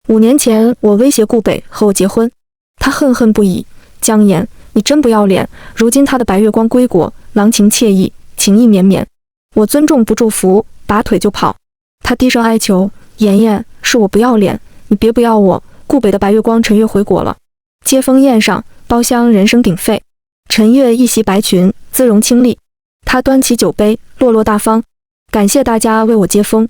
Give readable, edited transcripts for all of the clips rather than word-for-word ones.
5年前我威胁顾北和我结婚，他恨恨不已。江岩，你真不要脸！如今他的白月光归国，郎情妾意，情意绵绵。我尊重不住服，拔腿就跑。他低声哀求：妍妍，是我不要脸，你别不要我。顾北的白月光陈月回国了。接风宴上，包厢人声鼎沸。陈月一袭白裙，姿容清丽。她端起酒杯，落落大方，感谢大家为我接风。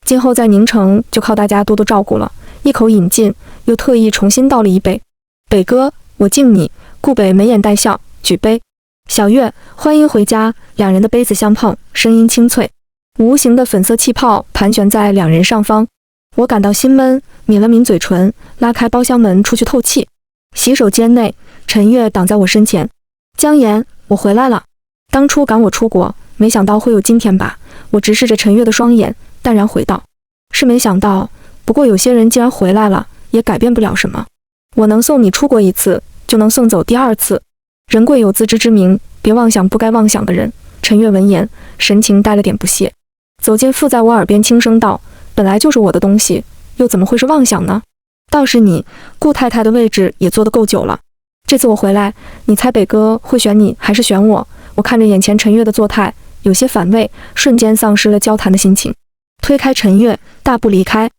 今后在宁城就靠大家多多照顾了。一口饮尽，又特意重新倒了一杯。北哥，我敬你。顾北眉眼带笑，举杯。小月，欢迎回家。两人的杯子相碰，声音清脆。无形的粉色气泡盘旋在两人上方。我感到心闷，抿了抿嘴唇，拉开包厢门出去透气。洗手间内，陈月挡在我身前。江岩，我回来了。当初赶我出国，没想到会有今天吧。我直视着陈月的双眼，淡然回道：是没想到，不过有些人既然回来了，也改变不了什么。我能送你出国1次，就能送走第2次。人贵有自知之明，别妄想不该妄想的人。陈月闻言，神情带了点不屑，走近附在我耳边轻声道：本来就是我的东西，又怎么会是妄想呢？倒是你，顾太太的位置也坐得够久了。这次我回来，你猜北哥会选你还是选我？我看着眼前陈月的作态，有些反胃，瞬间丧失了交谈的心情，推开陈月，大步离开。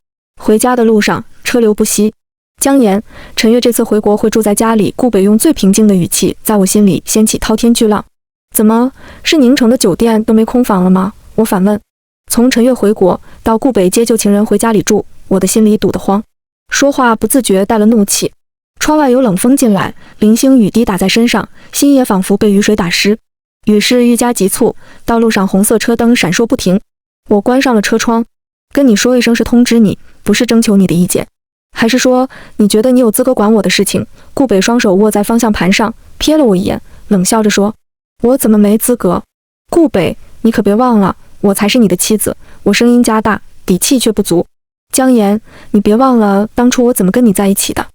回家的路上，车流不息。江岩，陈月这次回国会住在家里。顾北用最平静的语气在我心里掀起滔天巨浪。怎么，是宁城的酒店都没空房了吗？我反问。从陈月回国到顾北接旧情人回家里住，我的心里堵得慌，说话不自觉带了怒气。窗外有冷风进来，零星雨滴打在身上，心也仿佛被雨水打湿。雨势愈加急促，道路上红色车灯闪烁不停。我关上了车窗，跟你说一声是通知你，不是征求你的意见。还是说你觉得你有资格管我的事情？顾北双手握在方向盘上，瞥了我一眼，冷笑着说：我怎么没资格？顾北，你可别忘了，我才是你的妻子。我声音加大，底气却不足。江岩，你别忘了当初我怎么跟你在一起的。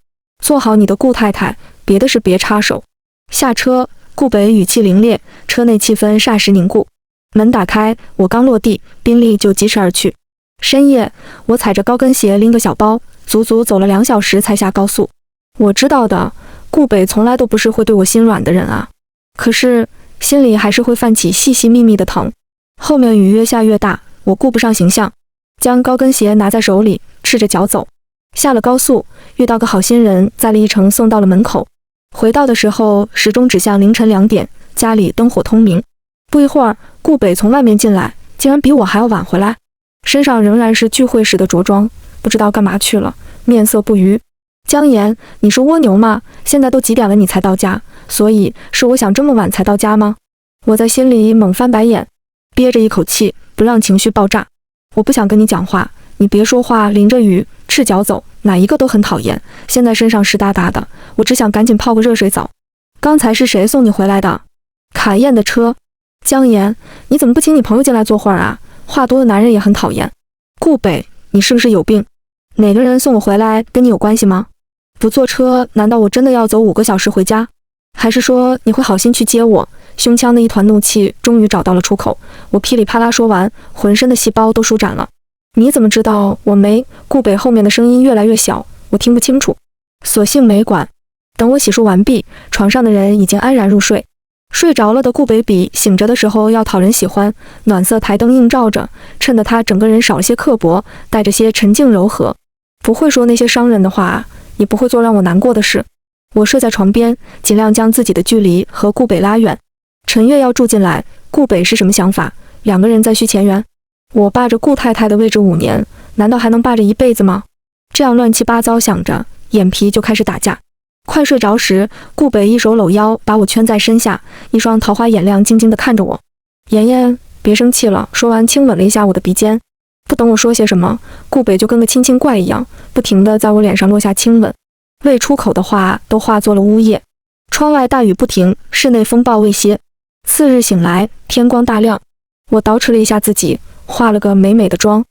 做好你的顾太太，别的事别插手。下车，顾北语气凌冽，车内气氛霎时凝固。门打开，我刚落地，宾利就疾驰而去。深夜，我踩着高跟鞋拎个小包，足足走了2小时才下高速。我知道的，顾北从来都不是会对我心软的人啊，可是心里还是会泛起细细密密的疼。后面雨越下越大，我顾不上形象，将高跟鞋拿在手里，赤着脚走。下了高速，遇到个好心人载了一程送到了门口。回到的时候，时钟指向凌晨2点，家里灯火通明。不一会儿，顾北从外面进来，竟然比我还要晚回来，身上仍然是聚会时的着装，不知道干嘛去了，面色不愉。江岩，你是蜗牛吗？现在都几点了你才到家？所以是我想这么晚才到家吗？我在心里猛翻白眼，憋着一口气，不让情绪爆炸。我不想跟你讲话，你别说话，淋着雨赤脚走，哪一个都很讨厌。现在身上湿哒哒的，我只想赶紧泡个热水澡。刚才是谁送你回来的？卡宴的车。江岩，你怎么不请你朋友进来坐会儿啊？话多的男人也很讨厌。顾北，你是不是有病？哪个人送我回来跟你有关系吗？不坐车，难道我真的要走5个小时回家？还是说你会好心去接我？胸腔的一团怒气终于找到了出口，我噼里啪啦说完，浑身的细胞都舒展了。你怎么知道我没？顾北后面的声音越来越小，我听不清楚，索性没管。等我洗漱完毕，床上的人已经安然入睡。睡着了的顾北比醒着的时候要讨人喜欢，暖色台灯映照着，衬得他整个人少了些刻薄，带着些沉静柔和。不会说那些伤人的话，也不会做让我难过的事。我睡在床边，尽量将自己的距离和顾北拉远。陈月要住进来，顾北是什么想法？2个人再续前缘？我霸着顾太太的位置5年，难道还能霸着一辈子吗？这样乱七八糟想着，眼皮就开始打架。快睡着时，顾北一手搂腰把我圈在身下，一双桃花眼亮晶晶地看着我。妍妍，别生气了。说完亲吻了一下我的鼻尖。不等我说些什么，顾北就跟个亲亲怪一样，不停地在我脸上落下亲吻，未出口的话都化作了呜咽。窗外大雨不停，室内风暴未歇。次日醒来，天光大亮，我捯饬了一下自己，化了个美美的妆。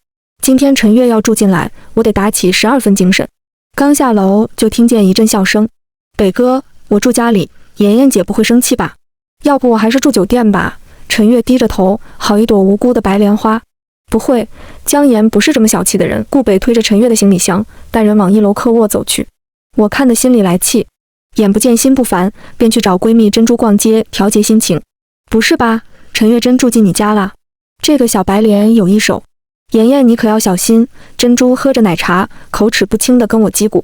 今天陈月要住进来，我得打起12分精神。刚下楼就听见一阵笑声。北哥，我住家里，妍妍姐不会生气吧？要不我还是住酒店吧。陈月低着头，好一朵无辜的白莲花。不会，姜岩不是这么小气的人。顾北推着陈月的行李箱，带人往1楼客卧走去。我看得心里来气，眼不见心不烦，便去找闺蜜珍珠逛街调节心情。不是吧，陈月真住进你家啦？这个小白脸有一手。妍妍，你可要小心。珍珠喝着奶茶，口齿不清地跟我叽咕。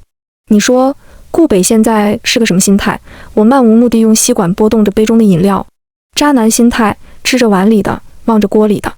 你说，顾北现在是个什么心态？我漫无目的用吸管拨动着杯中的饮料。渣男心态，吃着碗里的，望着锅里的。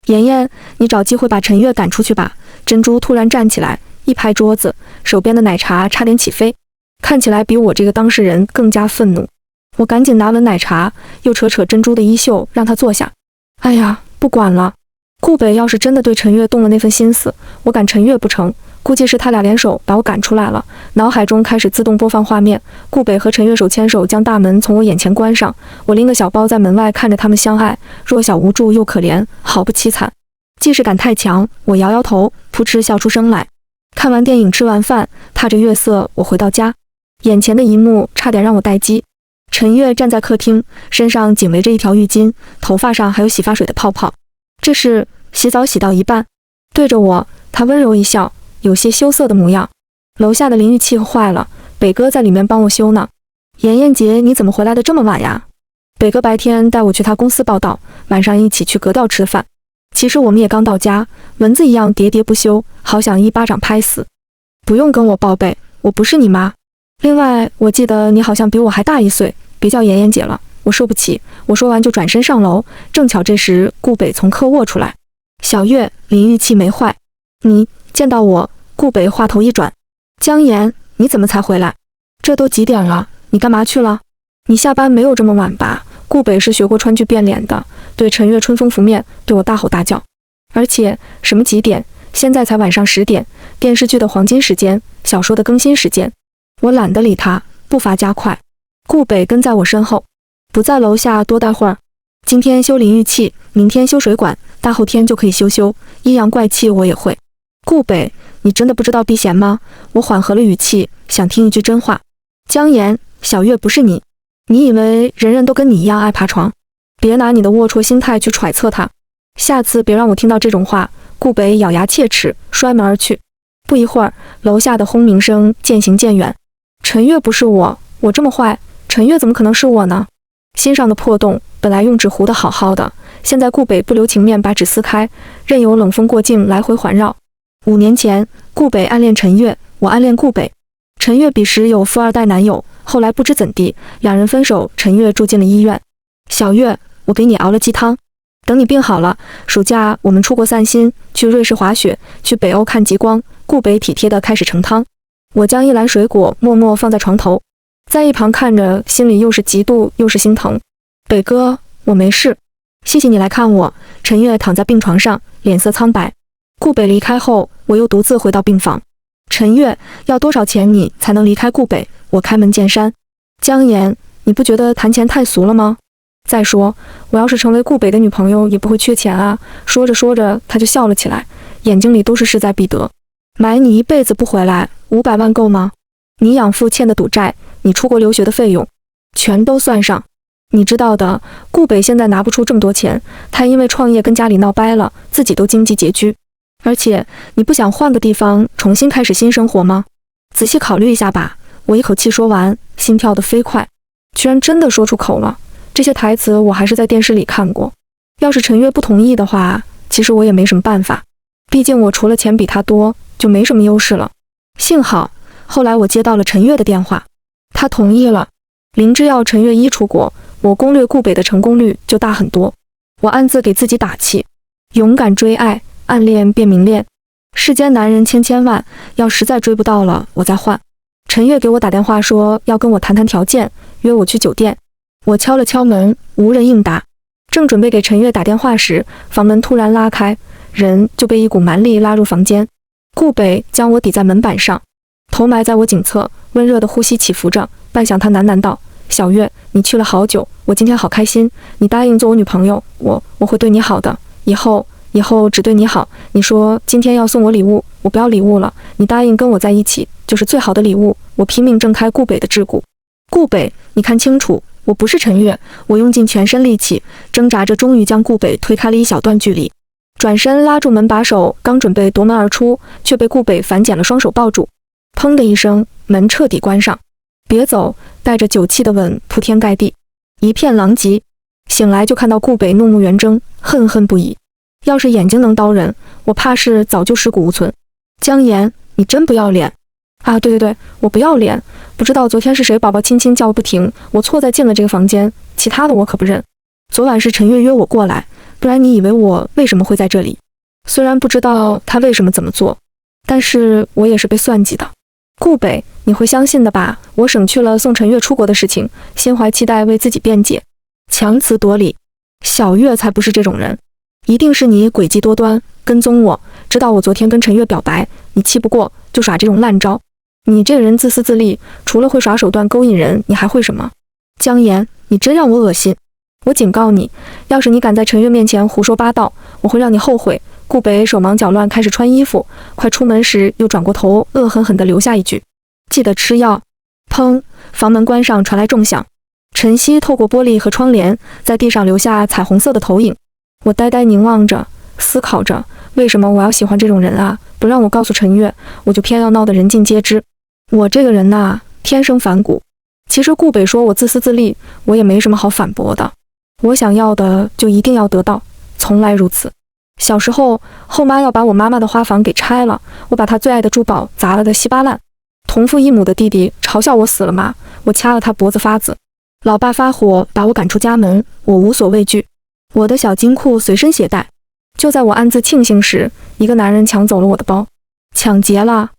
妍妍，你找机会把陈月赶出去吧。珍珠突然站起来，一拍桌子，手边的奶茶差点起飞，看起来比我这个当事人更加愤怒。我赶紧拿稳奶茶，又扯扯珍珠的衣袖，让她坐下。哎呀，不管了。顾北要是真的对陈月动了那份心思，我赶陈月不成，估计是他俩联手把我赶出来了。脑海中开始自动播放画面，顾北和陈月手牵手将大门从我眼前关上，我拎个小包在门外看着他们相爱，弱小无助又可怜，好不凄惨。既视感太强，我摇摇头，扑哧笑出声来。看完电影，吃完饭，踏着月色，我回到家，眼前的一幕差点让我待机。陈月站在客厅，身上紧围着一条浴巾，头发上还有洗发水的泡泡。这是洗澡洗到一半，对着我，他温柔一笑，有些羞涩的模样。楼下的淋浴器坏了，北哥在里面帮我修呢。妍妍姐，你怎么回来的这么晚呀？北哥白天带我去他公司报道，晚上一起去格调吃饭。其实我们也刚到家，蚊子一样喋喋不休，好想一巴掌拍死。不用跟我报备，我不是你妈。另外，我记得你好像比我还大1岁，别叫妍妍姐了。我受不起。我说完就转身上楼，正巧这时顾北从客卧出来。小月，淋浴器没坏。你见到我？顾北话头一转。姜妍，你怎么才回来？这都几点了？你干嘛去了？你下班没有这么晚吧？顾北是学过川剧变脸的，对陈月春风拂面，对我大吼大叫。而且什么几点？现在才晚上10点，电视剧的黄金时间，小说的更新时间。我懒得理他，步伐加快。顾北跟在我身后。不在楼下多待会儿，今天修淋浴器，明天修水管，大后天就可以修。阴阳怪气我也会。顾北，你真的不知道避嫌吗？我缓和了语气，想听一句真话。姜妍，小月不是你，你以为人人都跟你一样爱爬床？别拿你的龌龊心态去揣测他，下次别让我听到这种话。顾北咬牙切齿，摔门而去。不一会儿，楼下的轰鸣声渐行渐远。陈月不是我，我这么坏，陈月怎么可能是我呢？心上的破洞本来用纸糊得好好的，现在顾北不留情面把纸撕开，任由冷风过境来回环绕。5年前，顾北暗恋陈月，我暗恋顾北。陈月彼时有富2代男友，后来不知怎地，两人分手，陈月住进了医院。小月，我给你熬了鸡汤，等你病好了，暑假我们出国散心，去瑞士滑雪，去北欧看极光。顾北体贴地开始盛汤，我将一篮水果默默放在床头。在一旁看着，心里又是嫉妒又是心疼。北哥，我没事，谢谢你来看我。陈月躺在病床上，脸色苍白。顾北离开后，我又独自回到病房。陈月，要多少钱你才能离开顾北？我开门见山。姜妍，你不觉得谈钱太俗了吗？再说，我要是成为顾北的女朋友，也不会缺钱啊。说着说着，他就笑了起来，眼睛里都是势在必得。买你一辈子不回来，500万够吗？你养父欠的赌债，你出国留学的费用，全都算上。你知道的，顾北现在拿不出这么多钱，他因为创业跟家里闹掰了，自己都经济拮据。而且，你不想换个地方重新开始新生活吗？仔细考虑一下吧。我一口气说完，心跳得飞快，居然真的说出口了。这些台词我还是在电视里看过。要是陈月不同意的话，其实我也没什么办法，毕竟我除了钱比他多，就没什么优势了。幸好后来我接到了陈月的电话，他同意了。明知要陈月一出国，我攻略顾北的成功率就大很多。我暗自给自己打气，勇敢追爱，暗恋变明恋。世间男人千千万，要实在追不到了，我再换。陈月给我打电话说要跟我谈谈条件，约我去酒店。我敲了敲门，无人应答。正准备给陈月打电话时，房门突然拉开，人就被一股蛮力拉入房间。顾北将我抵在门板上，头埋在我颈侧，温热的呼吸起伏着。半晌他喃喃道：小月，你去了好久，我今天好开心，你答应做我女朋友，我会对你好的，以后只对你好。你说今天要送我礼物，我不要礼物了，你答应跟我在一起就是最好的礼物。我拼命挣开顾北的桎梏。顾北，你看清楚，我不是陈月。我用尽全身力气挣扎着，终于将顾北推开了一小段距离。转身拉住门把手，刚准备夺门而出，却被顾北反剪了双手抱住。砰的一声，门彻底关上。别走！带着酒气的吻铺天盖地，一片狼藉。醒来就看到顾北怒目圆睁，恨恨不已。要是眼睛能刀人，我怕是早就尸骨无存。江岩，你真不要脸！啊，对，我不要脸。不知道昨天是谁宝宝亲亲叫不停，我错在进了这个房间，其他的我可不认。昨晚是陈月约我过来，不然你以为我为什么会在这里？虽然不知道他为什么怎么做，但是我也是被算计的。顾北，你会相信的吧？我省去了送陈月出国的事情，心怀期待为自己辩解，强词夺理。小月才不是这种人，一定是你诡计多端，跟踪我，知道我昨天跟陈月表白，你气不过就耍这种烂招。你这个人自私自利，除了会耍手段勾引人，你还会什么？江岩，你真让我恶心！我警告你，要是你敢在陈月面前胡说八道，我会让你后悔。顾北手忙脚乱开始穿衣服，快出门时又转过头，恶狠狠地留下一句：记得吃药。砰！房门关上，传来重响。晨曦透过玻璃和窗帘，在地上留下彩虹色的投影。我呆呆凝望着，思考着，为什么我要喜欢这种人啊？不让我告诉陈月，我就偏要闹得人尽皆知。我这个人呐，天生反骨。其实顾北说我自私自利，我也没什么好反驳的。我想要的就一定要得到，从来如此。小时候，后妈要把我妈妈的花房给拆了，我把她最爱的珠宝砸了个稀巴烂。同父异母的弟弟嘲笑我死了吗？我掐了他脖子发紫。老爸发火把我赶出家门，我无所畏惧。我的小金库随身携带。就在我暗自庆幸时，一个男人抢走了我的包。抢劫了！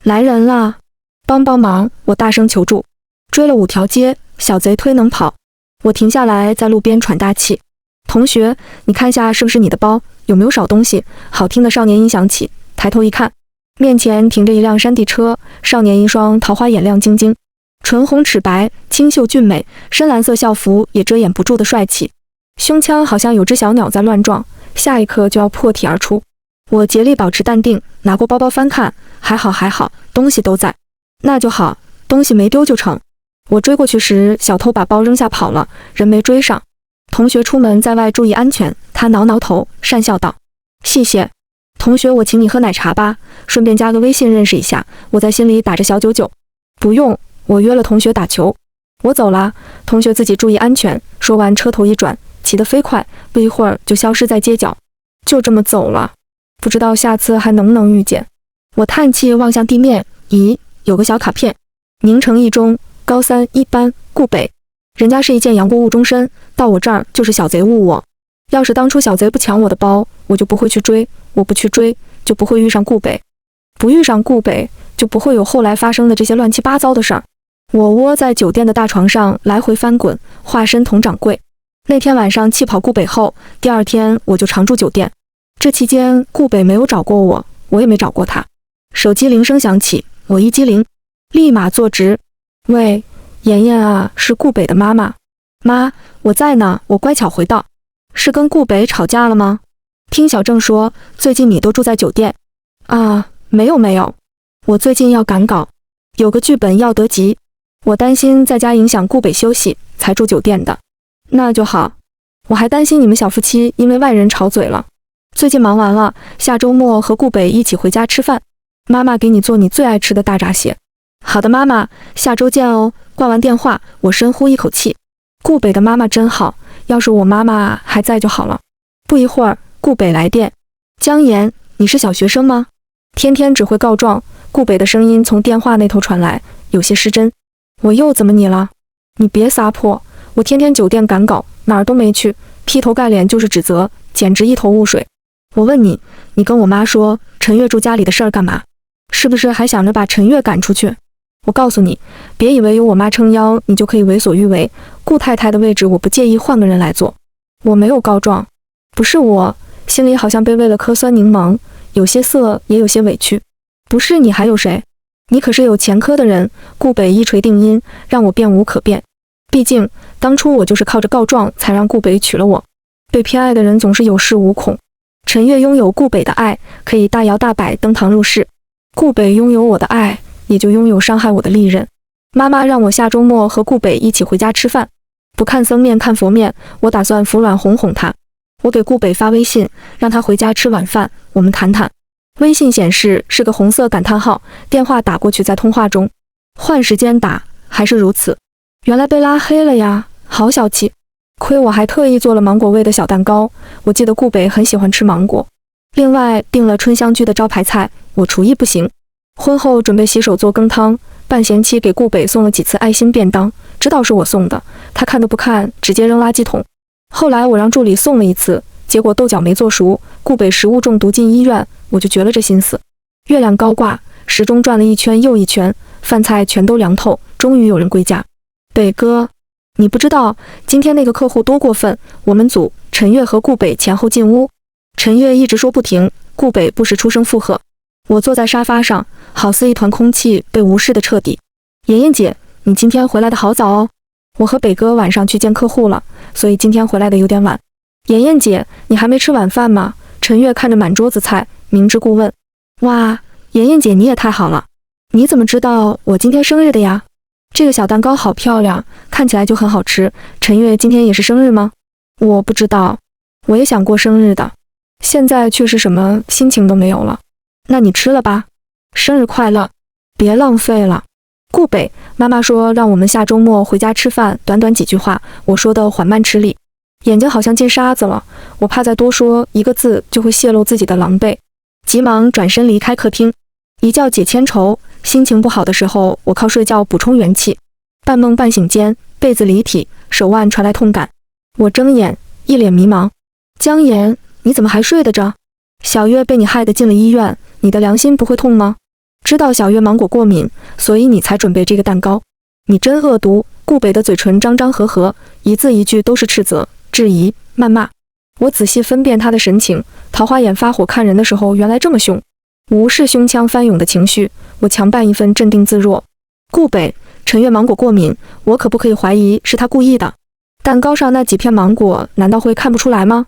来人了！帮忙！我大声求助。追了5条街，小贼忒能跑。我停下来，在路边喘大气。同学，你看下是不是你的包？有没有少东西？好听的少年音响起，抬头一看，面前停着一辆山地车，少年一双桃花眼亮晶晶，唇红齿白，清秀俊美，深蓝色校服也遮掩不住的帅气，胸腔好像有只小鸟在乱撞，下一刻就要破体而出。我竭力保持淡定，拿过包包翻看，还好，东西都在。那就好，东西没丢就成。我追过去时，小偷把包扔下跑了，人没追上。同学出门在外注意安全。他挠挠头，讪笑道：谢谢。同学，我请你喝奶茶吧，顺便加个微信认识一下。我在心里打着小99。不用，我约了同学打球。我走啦，同学自己注意安全。说完车头一转，骑得飞快，不一会儿就消失在街角。就这么走了，不知道下次还能不能遇见。我叹气望向地面，咦，有个小卡片，宁城一中高3一班顾北。人家是一见杨过误终身，到我这儿就是小贼误我。要是当初小贼不抢我的包，我就不会去追，我不去追，就不会遇上顾北，不遇上顾北，就不会有后来发生的这些乱七八糟的事儿。我窝在酒店的大床上来回翻滚，化身佟掌柜。那天晚上气跑顾北后，第二天我就常住酒店。这期间顾北没有找过我，我也没找过他。手机铃声响起，我一激灵，立马坐直。喂，妍妍啊，是顾北的妈妈。妈，我在呢，我乖巧回道。是跟顾北吵架了吗？听小郑说，最近你都住在酒店。啊，没有，我最近要赶稿，有个剧本要得急，我担心在家影响顾北休息，才住酒店的。那就好，我还担心你们小夫妻因为外人吵嘴了。最近忙完了，下周末和顾北一起回家吃饭，妈妈给你做你最爱吃的大闸蟹。好的，妈妈，下周见哦。挂完电话，我深呼一口气。顾北的妈妈真好，要是我妈妈还在就好了。不一会儿，顾北来电：江岩，你是小学生吗？天天只会告状。顾北的声音从电话那头传来，有些失真。我又怎么你了？你别撒泼，我天天酒店赶稿，哪儿都没去，劈头盖脸就是指责，简直一头雾水。我问你，你跟我妈说陈月住家里的事儿干嘛？是不是还想着把陈月赶出去？我告诉你，别以为有我妈撑腰，你就可以为所欲为。顾太太的位置我不介意换个人来做。我没有告状，不是我，心里好像被喂了颗酸柠檬，有些涩，也有些委屈。不是你还有谁？你可是有前科的人。顾北一锤定音，让我辩无可辩。毕竟当初我就是靠着告状才让顾北娶了我。被偏爱的人总是有恃无恐。陈月拥有顾北的爱，可以大摇大摆登堂入室；顾北拥有我的爱，也就拥有伤害我的利刃。妈妈让我下周末和顾北一起回家吃饭，不看僧面看佛面，我打算服软哄哄他。我给顾北发微信，让他回家吃晚饭，我们谈谈。微信显示是个红色感叹号，电话打过去在通话中。换时间打，还是如此。原来被拉黑了呀，好小气。亏我还特意做了芒果味的小蛋糕，我记得顾北很喜欢吃芒果。另外订了春香居的招牌菜，我厨艺不行。婚后准备洗手做羹汤，半贤妻给顾北送了几次爱心便当，知道是我送的，他看都不看，直接扔垃圾桶。后来我让助理送了一次，结果豆角没做熟，顾北食物中毒进医院，我就绝了这心思。月亮高挂，时钟转了一圈又一圈，饭菜全都凉透，终于有人归家。北哥，你不知道今天那个客户多过分，我们组陈月和顾北前后进屋，陈月一直说不停，顾北不时出声附和。我坐在沙发上，好似一团空气被无视的彻底。妍妍姐，你今天回来的好早哦。我和北哥晚上去见客户了，所以今天回来的有点晚。妍妍姐，你还没吃晚饭吗？陈月看着满桌子菜，明知故问。哇，妍妍姐你也太好了，你怎么知道我今天生日的呀？这个小蛋糕好漂亮，看起来就很好吃。陈月今天也是生日吗？我不知道，我也想过生日的，现在却是什么心情都没有了。那你吃了吧，生日快乐，别浪费了。顾北，妈妈说让我们下周末回家吃饭，短短几句话，我说的缓慢吃力，眼睛好像进沙子了，我怕再多说一个字就会泄露自己的狼狈，急忙转身离开客厅。一觉解千愁，心情不好的时候，我靠睡觉补充元气。半梦半醒间，被子离体，手腕传来痛感，我睁眼，一脸迷茫。江岩，你怎么还睡得着？小月被你害得进了医院，你的良心不会痛吗？知道小月芒果过敏，所以你才准备这个蛋糕。你真恶毒！顾北的嘴唇张张合合，一字一句都是斥责、质疑、谩骂。我仔细分辨他的神情，桃花眼发火看人的时候原来这么凶。无视胸腔翻涌的情绪，我强扮一份镇定自若。顾北，陈月芒果过敏，我可不可以怀疑是他故意的？蛋糕上那几片芒果难道会看不出来吗？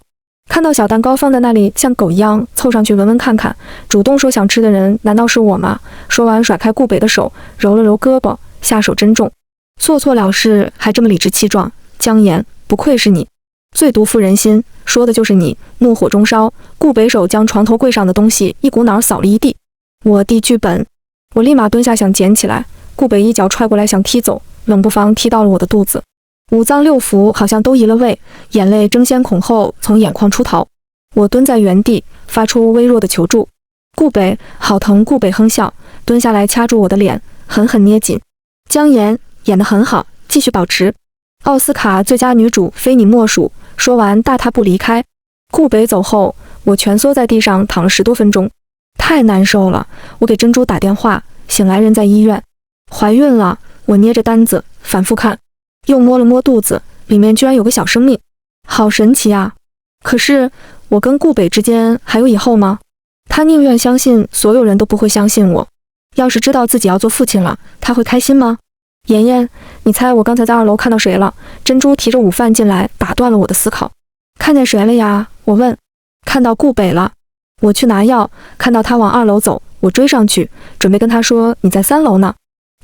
看到小蛋糕放在那里，像狗一样凑上去闻闻看看，主动说想吃的人难道是我吗？说完甩开顾北的手，揉了揉胳膊，下手真重。做错了事还这么理直气壮，江岩，不愧是你，最毒妇人心，说的就是你。怒火中烧，顾北手将床头柜上的东西一股脑扫了一地。我递剧本，我立马蹲下想捡起来，顾北一脚踹过来想踢走，冷不防踢到了我的肚子。五脏六腑好像都移了位，眼泪争先恐后从眼眶出逃。我蹲在原地，发出微弱的求助。顾北，好疼！顾北哼笑，蹲下来掐住我的脸，狠狠捏紧。江岩，演得很好，继续保持。奥斯卡最佳女主非你莫属。说完大踏步离开。顾北走后，我蜷缩在地上躺了10多分钟，太难受了。我给珍珠打电话，醒来人在医院，怀孕了。我捏着单子反复看，又摸了摸肚子，里面居然有个小生命，好神奇啊！可是我跟顾北之间还有以后吗？他宁愿相信所有人都不会相信我。要是知道自己要做父亲了，他会开心吗？妍妍，你猜我刚才在2楼看到谁了？珍珠提着午饭进来，打断了我的思考。看见谁了呀？我问。看到顾北了。我去拿药，看到他往2楼走，我追上去，准备跟他说你在3楼呢。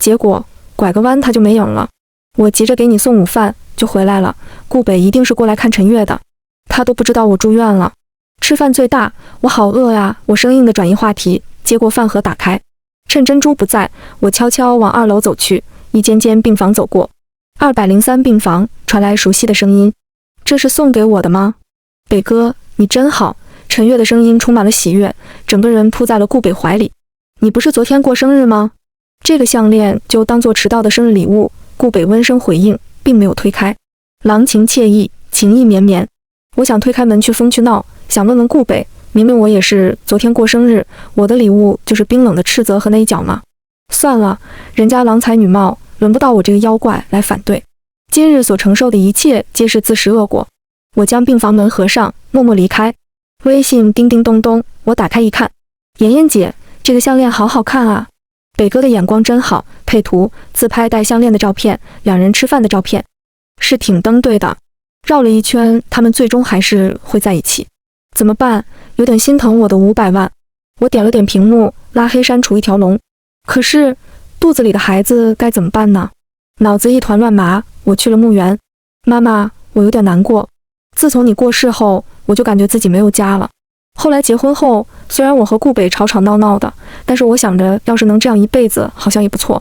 结果拐个弯他就没影了。我急着给你送午饭就回来了，顾北一定是过来看陈月的，他都不知道我住院了。吃饭最大，我好饿呀！我生硬的转移话题，接过饭盒打开，趁珍珠不在，我悄悄往2楼走去，一间间病房走过。203病房传来熟悉的声音，这是送给我的吗？北哥，你真好。陈月的声音充满了喜悦，整个人扑在了顾北怀里。你不是昨天过生日吗？这个项链就当做迟到的生日礼物。顾北温声回应，并没有推开。郎情妾意，情意绵绵。我想推开门去疯去闹，想问问顾北，明明我也是昨天过生日，我的礼物就是冰冷的斥责和那一脚吗？算了，人家郎才女貌，轮不到我这个妖怪来反对。今日所承受的一切皆是自食恶果。我将病房门合上，默默离开。微信叮叮咚咚，我打开一看，妍妍姐，这个项链好好看啊！北哥的眼光真好，配图自拍戴项链的照片，两人吃饭的照片，是挺登对的。绕了一圈，他们最终还是会在一起。怎么办？有点心疼我的500万。我点了点屏幕，拉黑删除一条龙。可是肚子里的孩子该怎么办呢？脑子一团乱麻。我去了墓园。妈妈，我有点难过。自从你过世后，我就感觉自己没有家了。后来结婚后，虽然我和顾北吵吵闹闹的，但是我想着要是能这样一辈子，好像也不错。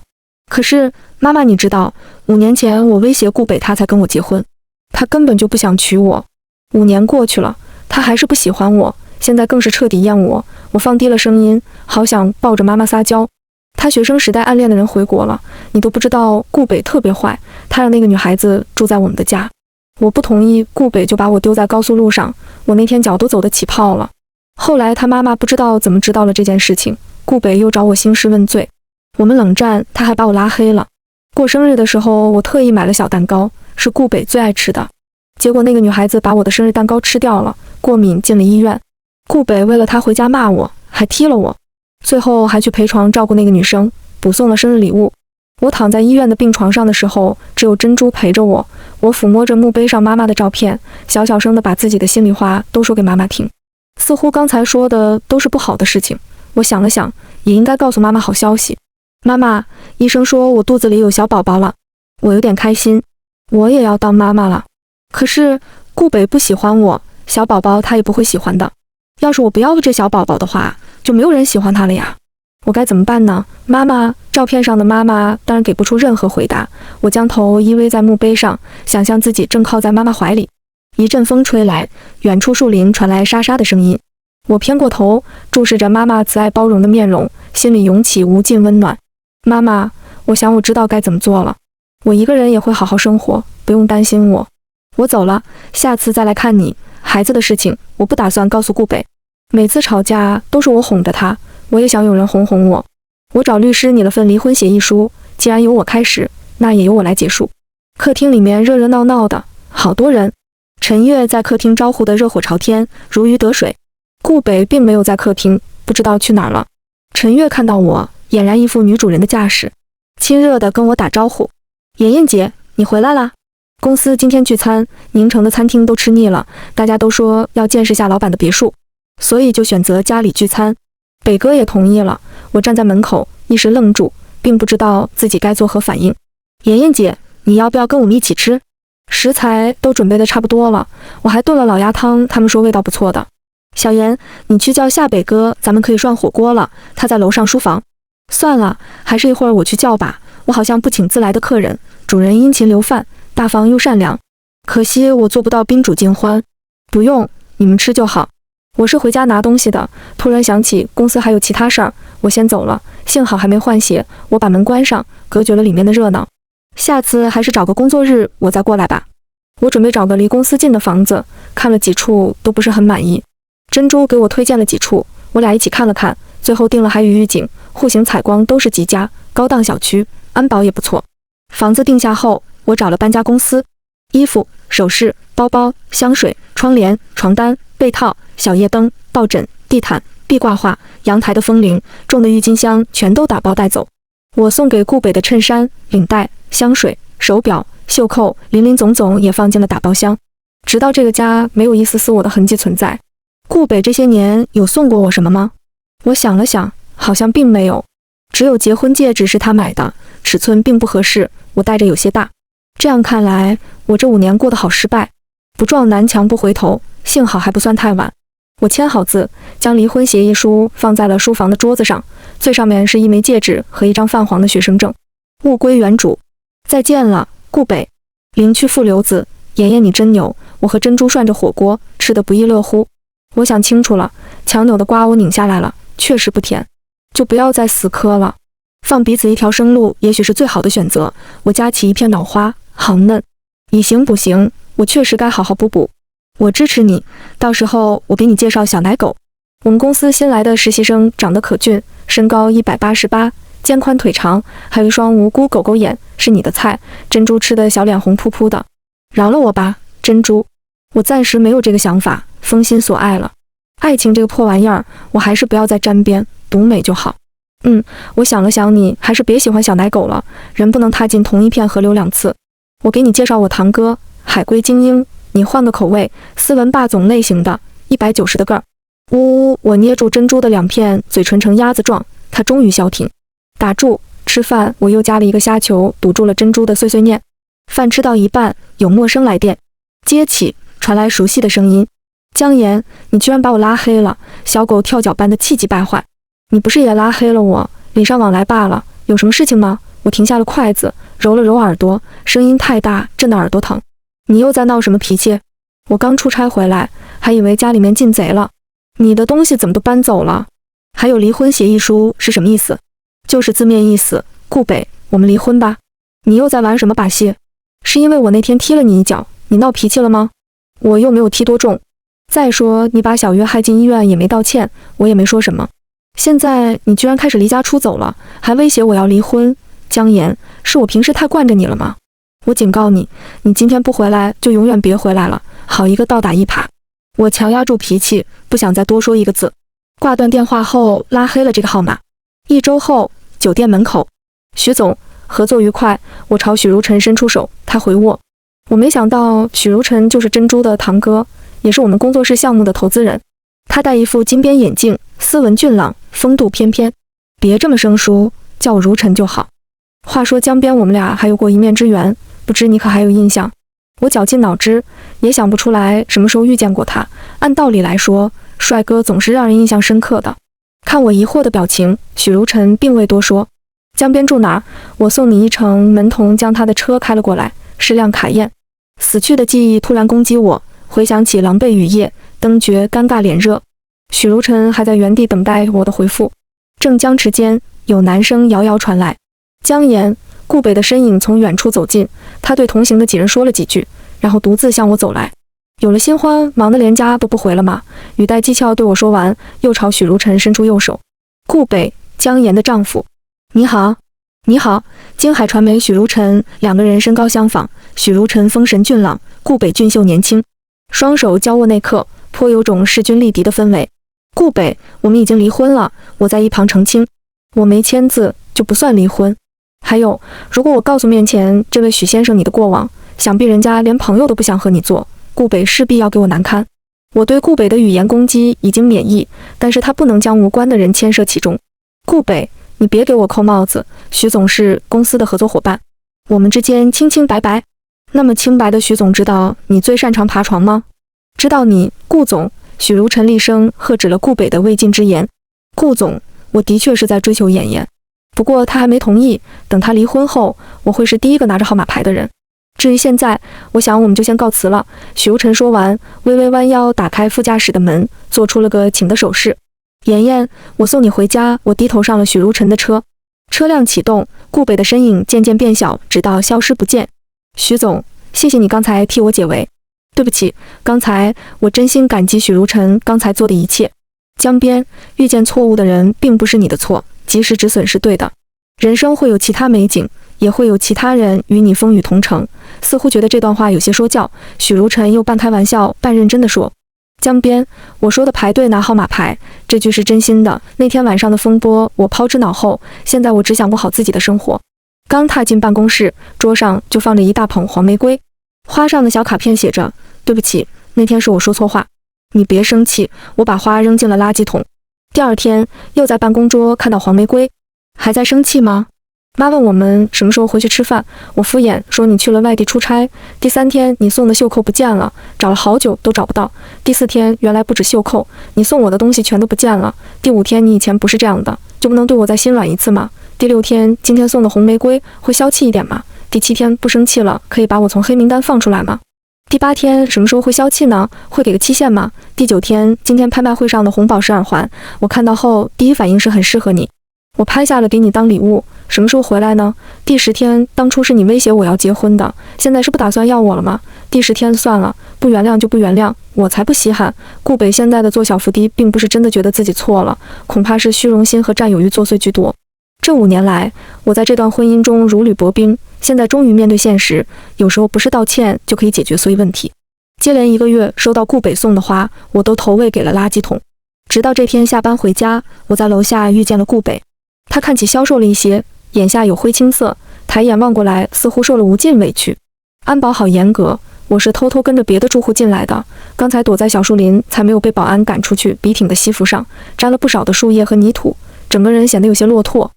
可是妈妈，你知道，5年前我威胁顾北，他才跟我结婚，他根本就不想娶我。5年过去了，他还是不喜欢我，现在更是彻底厌我。我放低了声音，好想抱着妈妈撒娇。他学生时代暗恋的人回国了，你都不知道，顾北特别坏，他让那个女孩子住在我们的家。我不同意，顾北就把我丢在高速路上，我那天脚都走得起泡了。后来他妈妈不知道怎么知道了这件事情，顾北又找我兴师问罪，我们冷战，他还把我拉黑了。过生日的时候，我特意买了小蛋糕，是顾北最爱吃的。结果那个女孩子把我的生日蛋糕吃掉了，过敏进了医院。顾北为了她回家骂我，还踢了我，最后还去陪床照顾那个女生，补送了生日礼物。我躺在医院的病床上的时候，只有珍珠陪着我。我抚摸着墓碑上妈妈的照片，小小声的把自己的心里话都说给妈妈听。似乎刚才说的都是不好的事情，我想了想，也应该告诉妈妈好消息。妈妈，医生说我肚子里有小宝宝了。我有点开心，我也要当妈妈了。可是顾北不喜欢我，小宝宝他也不会喜欢的。要是我不要这小宝宝的话，就没有人喜欢他了呀。我该怎么办呢？妈妈，照片上的妈妈当然给不出任何回答。我将头依偎在墓碑上，想象自己正靠在妈妈怀里。一阵风吹来，远处树林传来沙沙的声音。我偏过头，注视着妈妈慈爱包容的面容，心里涌起无尽温暖。妈妈，我想我知道该怎么做了。我一个人也会好好生活，不用担心我。我走了，下次再来看你。孩子的事情，我不打算告诉顾北。每次吵架都是我哄着他，我也想有人哄哄我。我找律师拟了份离婚协议书，既然由我开始，那也由我来结束。客厅里面热热闹闹的，好多人。陈月在客厅招呼得热火朝天，如鱼得水。顾北并没有在客厅，不知道去哪儿了。陈月看到我，俨然一副女主人的架势，亲热地跟我打招呼：“妍妍姐，你回来啦！公司今天聚餐，宁城的餐厅都吃腻了，大家都说要见识下老板的别墅，所以就选择家里聚餐。北哥也同意了。”我站在门口，一时愣住，并不知道自己该作何反应。妍妍姐，你要不要跟我们一起吃？食材都准备的差不多了，我还炖了老鸭汤，他们说味道不错的。小妍，你去叫夏北哥，咱们可以涮火锅了，他在楼上书房。算了，还是一会儿我去叫吧，我好像不请自来的客人，主人殷勤留饭，大方又善良，可惜我做不到宾主尽欢。不用，你们吃就好。我是回家拿东西的，突然想起公司还有其他事儿，我先走了。幸好还没换鞋，我把门关上，隔绝了里面的热闹。下次还是找个工作日我再过来吧。我准备找个离公司近的房子，看了几处都不是很满意。珍珠给我推荐了几处，我俩一起看了看，最后定了海宇御景，户型采光都是极佳，高档小区，安保也不错。房子定下后，我找了搬家公司，衣服、首饰、包包、香水、窗帘、床单、被套、小夜灯、抱枕、地毯、壁挂画、阳台的风铃、重的郁金香全都打包带走。我送给顾北的衬衫、领带、香水、手表、袖扣，林林总总也放进了打包箱。直到这个家没有一丝丝我的痕迹存在。顾北这些年有送过我什么吗？我想了想，好像并没有，只有结婚戒指是他买的，尺寸并不合适，我戴着有些大。这样看来，我这5年过得好失败。不撞南墙不回头，幸好还不算太晚。我签好字，将离婚协议书放在了书房的桌子上，最上面是一枚戒指和一张泛黄的学生证。物归原主，再见了，顾北。灵去复留子，妍妍你真牛。我和珍珠涮着火锅，吃得不亦乐乎。我想清楚了，强扭的瓜我拧下来了，确实不甜，就不要再死磕了。放彼此一条生路，也许是最好的选择。我夹起一片脑花，好嫩。以形补形，我确实该好好补补。我支持你，到时候我给你介绍小奶狗。我们公司新来的实习生长得可俊，身高188，肩宽腿长，还有一双无辜狗狗眼，是你的菜。珍珠吃的小脸红扑扑的，饶了我吧，珍珠。我暂时没有这个想法，封心所爱了。爱情这个破玩意儿，我还是不要再沾边，独美就好。我想了想，你还是别喜欢小奶狗了，人不能踏进同一片河流2次。我给你介绍我堂哥，海龟精英，你换个口味，斯文霸总类型的，190的个儿。呜呜，我捏住珍珠的2片嘴唇成鸭子状，他终于消停。打住，吃饭，我又加了一个虾球，堵住了珍珠的碎碎念。饭吃到一半，有陌生来电，接起，传来熟悉的声音。姜岩，你居然把我拉黑了！小狗跳脚般的气急败坏。你不是也拉黑了我？礼尚往来罢了，有什么事情吗？我停下了筷子，揉了揉耳朵，声音太大，震得耳朵疼。你又在闹什么脾气？我刚出差回来，还以为家里面进贼了。你的东西怎么都搬走了？还有离婚协议书是什么意思？就是字面意思，顾北，我们离婚吧。你又在玩什么把戏？是因为我那天踢了你一脚，你闹脾气了吗？我又没有踢多重。再说你把小约害进医院也没道歉，我也没说什么。现在你居然开始离家出走了，还威胁我要离婚。姜岩，是我平时太惯着你了吗？我警告你，你今天不回来就永远别回来了，好一个倒打一耙。我强压住脾气，不想再多说一个字。挂断电话后拉黑了这个号码。1周后，酒店门口，徐总，合作愉快。我朝许如尘伸出手，他回握。我没想到许如尘就是珍珠的堂哥，也是我们工作室项目的投资人。他戴一副金边眼镜，斯文俊朗，风度翩翩。别这么生疏，叫我如尘就好。话说江边我们俩还有过一面之缘，不知你可还有印象？我绞尽脑汁，也想不出来什么时候遇见过他。按道理来说，帅哥总是让人印象深刻的。看我疑惑的表情，许如尘并未多说。江边住哪儿？我送你一程。门童将他的车开了过来，是辆卡宴。死去的记忆突然攻击我，回想起狼狈雨夜，灯绝，尴尬脸热。许如尘还在原地等待我的回复。正僵持间，有男声遥遥传来。姜岩，顾北的身影从远处走近，他对同行的几人说了几句，然后独自向我走来。有了新欢，忙得连家都不回了吗？语带讥诮对我说完，又朝许如尘伸出右手。顾北，姜岩的丈夫。你好。你好。京海传媒许如尘，两个人身高相仿，许如尘风神俊朗，顾北俊秀年轻，双手交握那刻，颇有种势均力敌的氛围。顾北，我们已经离婚了。我在一旁澄清，我没签字就不算离婚。还有，如果我告诉面前这位许先生你的过往，想必人家连朋友都不想和你做，顾北势必要给我难堪。我对顾北的语言攻击已经免疫，但是他不能将无关的人牵涉其中。顾北，你别给我扣帽子，许总是公司的合作伙伴，我们之间清清白白。那么清白的许总知道你最擅长爬床吗？知道你，顾总。许如尘厉声喝止了顾北的未尽之言。顾总，我的确是在追求妍妍，不过他还没同意，等他离婚后，我会是第一个拿着号码牌的人。至于现在，我想我们就先告辞了。许如尘说完，微微弯腰打开副驾驶的门，做出了个请的手势。妍妍，我送你回家。我低头上了许如尘的车，车辆启动，顾北的身影渐渐变小，直到消失不见。许总，谢谢你刚才替我解围。对不起，刚才我真心感激许如尘刚才做的一切。江边，遇见错误的人并不是你的错，及时止损是对的。人生会有其他美景，也会有其他人与你风雨同城。似乎觉得这段话有些说教，许如尘又半开玩笑半认真地说。江边，我说的排队拿号码牌，这句是真心的。那天晚上的风波我抛之脑后，现在我只想过好自己的生活。刚踏进办公室，桌上就放着一大捧黄玫瑰，花上的小卡片写着，对不起，那天是我说错话。你别生气，我把花扔进了垃圾桶。第二天又在办公桌看到黄玫瑰。还在生气吗？妈问我们什么时候回去吃饭，我敷衍说你去了外地出差。第3天你送的袖扣不见了，找了好久都找不到。第4天原来不止袖扣，你送我的东西全都不见了。第5天你以前不是这样的，就不能对我再心软一次吗？第6天今天送的红玫瑰会消气一点吗？第7天不生气了，可以把我从黑名单放出来吗？第8天什么时候会消气呢？会给个期限吗？第9天今天拍卖会上的红宝石耳环，我看到后第一反应是很适合你，我拍下了给你当礼物，什么时候回来呢？第10天当初是你威胁我要结婚的，现在是不打算要我了吗？第10天算了，不原谅就不原谅，我才不稀罕。顾北现在的做小伏低，并不是真的觉得自己错了，恐怕是虚荣心和占有欲作祟居多。这5年来，我在这段婚姻中如履薄冰，现在终于面对现实，有时候不是道歉就可以解决所有问题。接连1个月收到顾北送的花，我都投喂给了垃圾桶。直到这天下班回家，我在楼下遇见了顾北，他看起消瘦了一些，眼下有灰青色，抬眼望过来似乎受了无尽委屈。安保好严格，我是偷偷跟着别的住户进来的，刚才躲在小树林才没有被保安赶出去。笔挺的西服上沾了不少的树叶和泥土，整个人显得有些落拓。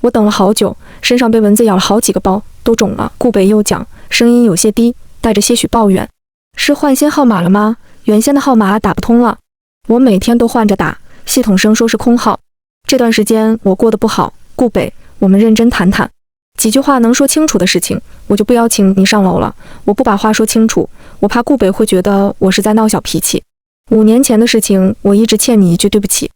我等了好久，身上被蚊子咬了好几个包，都肿了。顾北又讲，声音有些低，带着些许抱怨。是换新号码了吗？原先的号码打不通了，我每天都换着打，系统声说是空号。这段时间我过得不好，顾北，我们认真谈谈，几句话能说清楚的事情，我就不邀请你上楼了。我不把话说清楚，我怕顾北会觉得我是在闹小脾气。5年前的事情，我一直欠你一句对不起，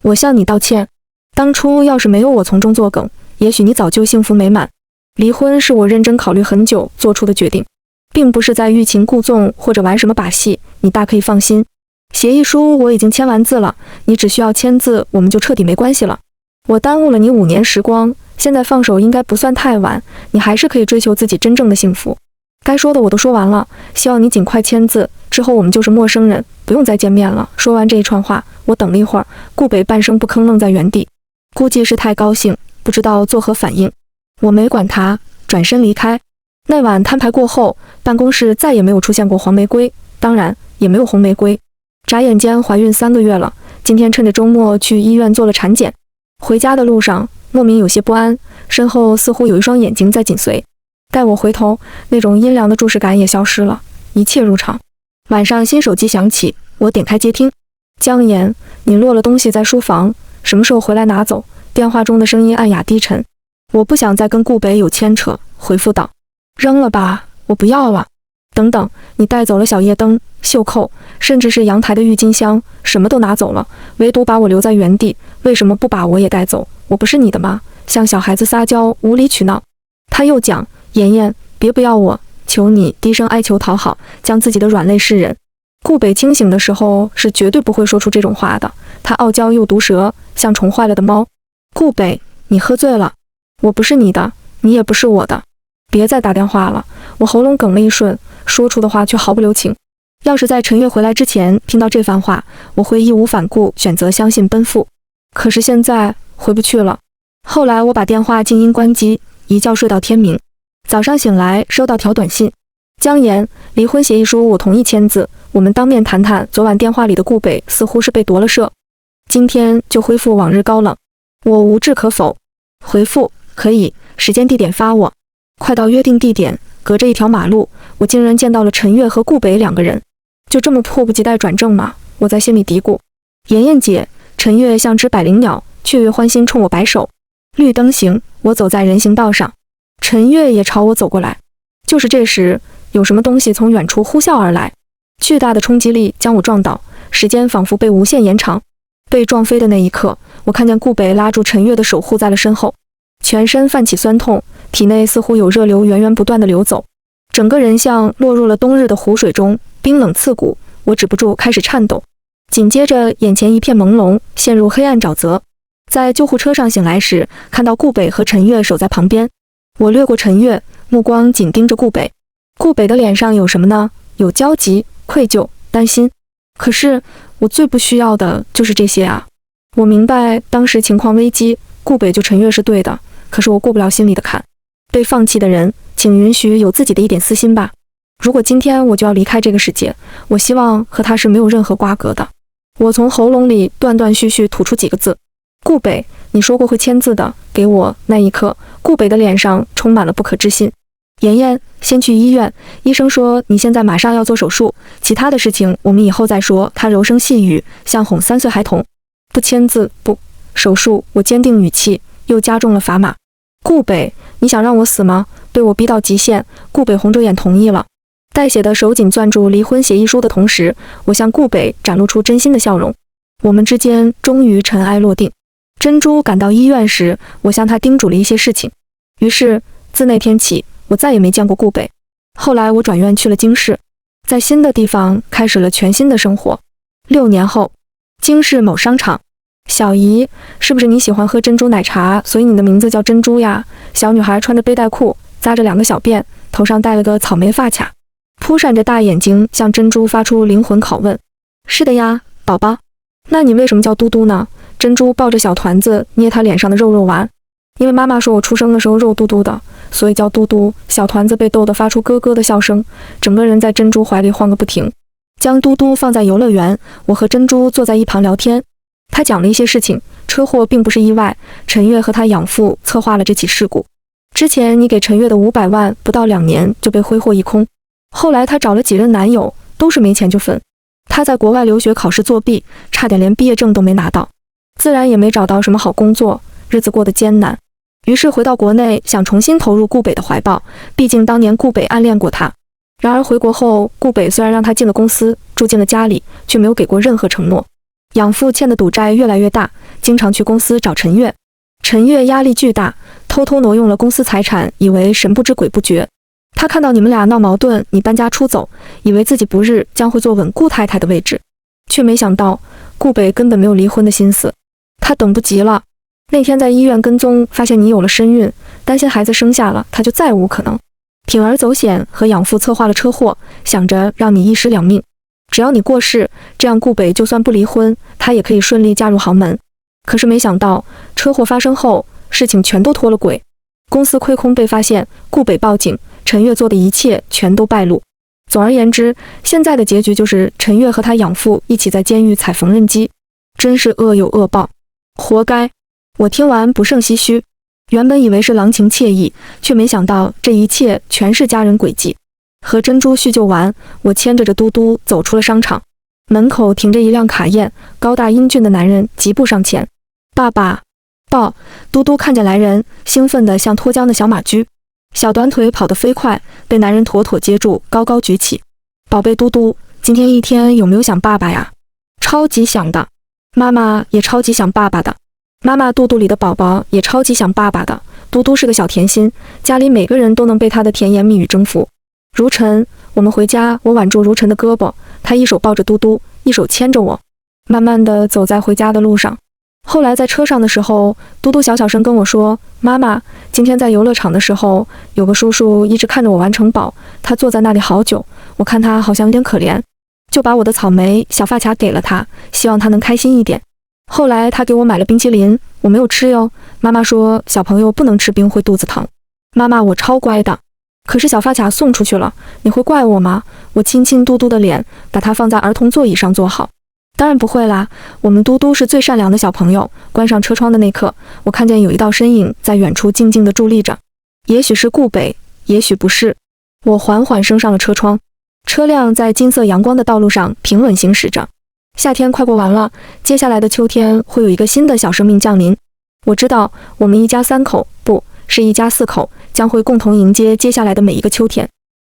我向你道歉。当初要是没有我从中作梗，也许你早就幸福美满。离婚是我认真考虑很久做出的决定，并不是在欲擒故纵或者玩什么把戏，你大可以放心。协议书我已经签完字了，你只需要签字，我们就彻底没关系了。我耽误了你5年时光，现在放手应该不算太晚，你还是可以追求自己真正的幸福。该说的我都说完了，希望你尽快签字，之后我们就是陌生人，不用再见面了。说完这一串话，我等了一会儿，顾北半声不吭愣在原地，估计是太高兴，不知道作何反应。我没管他，转身离开。那晚摊牌过后，办公室再也没有出现过黄玫瑰，当然也没有红玫瑰。眨眼间怀孕3个月了，今天趁着周末去医院做了产检。回家的路上，莫名有些不安，身后似乎有一双眼睛在紧随。待我回头，那种阴凉的注视感也消失了，一切如常。晚上新手机响起，我点开接听。江岩，你落了东西在书房，什么时候回来拿走？电话中的声音暗哑低沉。我不想再跟顾北有牵扯，回复道。扔了吧，我不要了。等等，你带走了小夜灯、袖扣，甚至是阳台的郁金香，什么都拿走了，唯独把我留在原地，为什么不把我也带走？我不是你的吗？像小孩子撒娇，无理取闹。他又讲，妍妍，别不要我，求你，低声哀求讨好，将自己的软肋示人。顾北清醒的时候是绝对不会说出这种话的，他傲娇又毒舌，像宠坏了的猫。顾北，你喝醉了，我不是你的，你也不是我的。别再打电话了，我喉咙哽了一瞬，说出的话却毫不留情。要是在陈月回来之前听到这番话，我会义无反顾选择相信奔赴。可是现在回不去了。后来我把电话静音关机，一觉睡到天明。早上醒来收到条短信，江岩，离婚协议书我同意签字，我们当面谈谈。昨晚电话里的顾北似乎是被夺了舍，今天就恢复往日高冷。我无置可否，回复可以，时间地点发我。快到约定地点，隔着一条马路，我竟然见到了陈月和顾北2个人。就这么迫不及待转正吗？我在心里嘀咕。妍妍姐，陈月像只百灵鸟，雀跃欢欣冲我摆手。绿灯行，我走在人行道上，陈月也朝我走过来。就是这时，有什么东西从远处呼啸而来，巨大的冲击力将我撞倒，时间仿佛被无限延长。被撞飞的那一刻，我看见顾北拉住陈月的手护在了身后，全身泛起酸痛，体内似乎有热流源源不断的流走，整个人像落入了冬日的湖水中，冰冷刺骨。我止不住开始颤抖，紧接着眼前一片朦胧，陷入黑暗沼泽。在救护车上醒来时，看到顾北和陈月守在旁边。我掠过陈月，目光紧盯着顾北。顾北的脸上有什么呢？有焦急、愧疚、担心。可是我最不需要的就是这些啊！我明白当时情况危机，顾北救陈月是对的，可是我过不了心里的坎。被放弃的人，请允许有自己的一点私心吧。如果今天我就要离开这个世界，我希望和他是没有任何瓜葛的。我从喉咙里断断续续吐出几个字：顾北，你说过会签字的，给我。那一刻，顾北的脸上充满了不可置信。妍妍，先去医院，医生说你现在马上要做手术，其他的事情我们以后再说。他柔声细语，像哄3岁孩童。不签字，不手术。我坚定语气，又加重了砝码。顾北，你想让我死吗？被我逼到极限，顾北红着眼同意了。带血的手紧攥住离婚协议书的同时，我向顾北展露出真心的笑容。我们之间终于尘埃落定。珍珠赶到医院时，我向她叮嘱了一些事情。于是自那天起，我再也没见过顾北。后来我转院去了京市，在新的地方开始了全新的生活。6年后，京市某商场。小姨，是不是你喜欢喝珍珠奶茶，所以你的名字叫珍珠呀？小女孩穿着背带裤，扎着2个小辫，头上戴了个草莓发卡，扑闪着大眼睛向珍珠发出灵魂拷问。是的呀，宝宝。那你为什么叫嘟嘟呢？珍珠抱着小团子捏她脸上的肉肉丸。因为妈妈说我出生的时候肉嘟嘟的，所以叫嘟嘟。小团子被逗得发出咯咯的笑声，整个人在珍珠怀里晃个不停。将嘟嘟放在游乐园，我和珍珠坐在一旁聊天。他讲了一些事情，车祸并不是意外，陈月和他养父策划了这起事故。之前你给陈月的500万，不到2年就被挥霍一空。后来他找了几任男友，都是没钱就分。他在国外留学考试作弊，差点连毕业证都没拿到，自然也没找到什么好工作，日子过得艰难。于是回到国内，想重新投入顾北的怀抱，毕竟当年顾北暗恋过他。然而回国后，顾北虽然让他进了公司，住进了家里，却没有给过任何承诺。养父欠的赌债越来越大，经常去公司找陈月。陈月压力巨大，偷偷挪用了公司财产，以为神不知鬼不觉。他看到你们俩闹矛盾，你搬家出走，以为自己不日将会坐稳顾太太的位置，却没想到顾北根本没有离婚的心思。他等不及了。那天在医院跟踪，发现你有了身孕，担心孩子生下了，他就再无可能。铤而走险，和养父策划了车祸，想着让你一尸两命。只要你过世，这样顾北就算不离婚，他也可以顺利嫁入豪门。可是没想到，车祸发生后，事情全都脱了轨。公司亏空被发现，顾北报警，陈月做的一切全都败露。总而言之，现在的结局就是陈月和他养父一起在监狱踩缝纫机，真是恶有恶报，活该。我听完不胜唏嘘，原本以为是郎情妾意，却没想到这一切全是家人诡计。和珍珠叙旧完，我牵着嘟嘟走出了商场，门口停着一辆卡宴，高大英俊的男人疾步上前，爸爸，抱！嘟嘟看见来人，兴奋得像脱缰的小马驹，小短腿跑得飞快，被男人妥妥接住，高高举起。宝贝嘟嘟，今天一天有没有想爸爸呀？超级想的，妈妈也超级想爸爸的。妈妈肚肚里的宝宝也超级想爸爸的。嘟嘟是个小甜心，家里每个人都能被她的甜言蜜语征服。如晨，我们回家，我挽住如晨的胳膊，他一手抱着嘟嘟，一手牵着我，慢慢地走在回家的路上。后来在车上的时候，嘟嘟小声跟我说，妈妈，今天在游乐场的时候，有个叔叔一直看着我玩城堡，他坐在那里好久，我看他好像有点可怜，就把我的草莓小发卡给了他，希望他能开心一点。后来他给我买了冰淇淋，我没有吃哟，妈妈说小朋友不能吃冰会肚子疼。妈妈，我超乖的。可是小发卡送出去了，你会怪我吗？我亲亲嘟嘟的脸，把它放在儿童座椅上坐好。当然不会啦，我们嘟嘟是最善良的小朋友。关上车窗的那刻，我看见有一道身影在远处静静地伫立着，也许是顾北，也许不是。我缓缓升上了车窗，车辆在金色阳光的道路上平稳行驶着。夏天快过完了，接下来的秋天会有一个新的小生命降临。我知道，我们一家三口，不是一家四口，将会共同迎接接下来的每一个秋天。